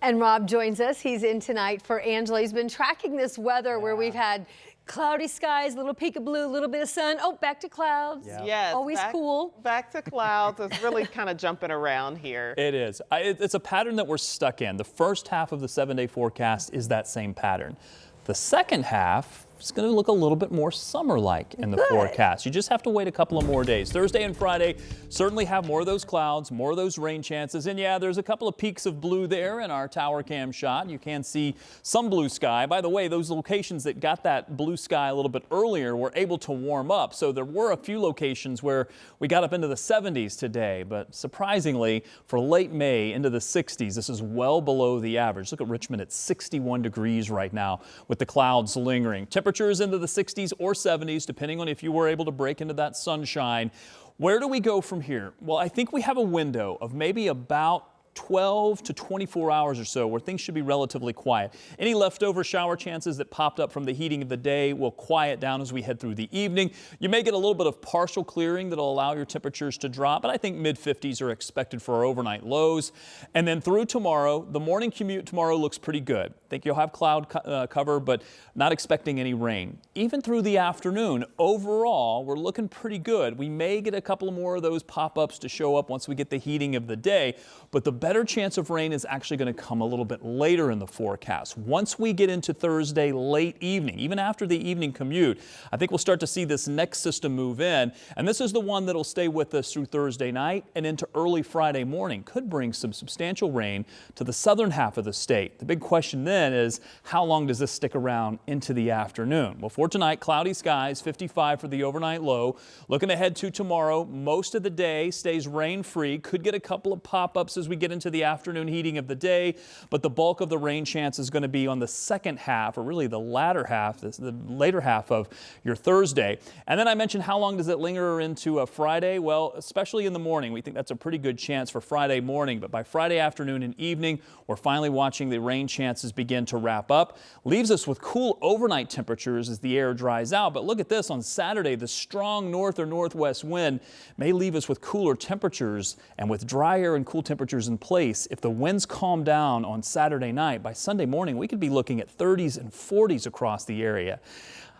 And Rob joins us. He's in tonight for Angela. He's been tracking this weather where we've had cloudy skies, a little peek of blue, a little bit of sun. Oh, back to clouds. Yeah. Yes, Always cool. Back to clouds. It's really kind of jumping around here. It is. It's a pattern that we're stuck in. The first half of the 7-day forecast is that same pattern. The second half is going to look a little bit more summer-like in the forecast. You just have to wait a couple of more days. Thursday and Friday certainly have more of those clouds, more of those rain chances. And yeah, there's a couple of peaks of blue there in our tower cam shot. You can see some blue sky. By the way, those locations that got that blue sky a little bit earlier were able to warm up. So there were a few locations where we got up into the 70s today. But surprisingly, for late May into the 60s, this is well below the average. Look at Richmond at 61 degrees right now with the clouds lingering. Temperatures into the 60s or 70s, depending on if you were able to break into that sunshine. Where do we go from here? Well, I think we have a window of maybe about 12 to 24 hours or so where things should be relatively quiet. Any leftover shower chances that popped up from the heating of the day will quiet down as we head through the evening. You may get a little bit of partial clearing that'll allow your temperatures to drop, but I think mid-50s are expected for our overnight lows. And then through tomorrow, the morning commute tomorrow looks pretty good. I think you'll have cloud cover, but not expecting any rain. Even through the afternoon, overall, we're looking pretty good. We may get a couple more of those pop-ups to show up once we get the heating of the day, but the better chance of rain is actually going to come a little bit later in the forecast. Once we get into Thursday late evening, even after the evening commute, I think we'll start to see this next system move in. And this is the one that'll stay with us through Thursday night and into early Friday morning. Could bring some substantial rain to the southern half of the state. The big question then is, how long does this stick around into the afternoon? Well, for tonight, cloudy skies, 55 for the overnight low. Looking ahead to tomorrow, most of the day stays rain-free. Could get a couple of pop-ups as we get into the afternoon heating of the day, but the bulk of the rain chance is going to be on the second half, or really the latter half, the later half of your Thursday. And then I mentioned how long does it linger into a Friday? Well, especially in the morning, we think that's a pretty good chance for Friday morning, but by Friday afternoon and evening, we're finally watching the rain chances begin to wrap up. Leaves us with cool overnight temperatures as the air dries out. But look at this, on Saturday, the strong north or northwest wind may leave us with cooler temperatures, and with dry air and cool temperatures in place, if the winds calm down on Saturday night, by Sunday morning, we could be looking at 30s and 40s across the area.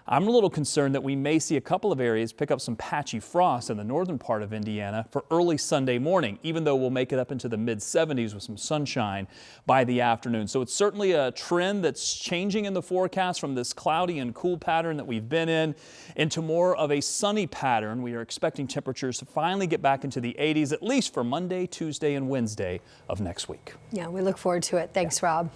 I'm a little concerned that we may see a couple of areas pick up some patchy frost in the northern part of Indiana for early Sunday morning, even though we'll make it up into the mid-70s with some sunshine by the afternoon. So it's certainly a trend that's changing in the forecast from this cloudy and cool pattern that we've been in into more of a sunny pattern. We are expecting temperatures to finally get back into the 80s, at least for Monday, Tuesday, and Wednesday of next week. Yeah, we look forward to it. Thanks, Rob.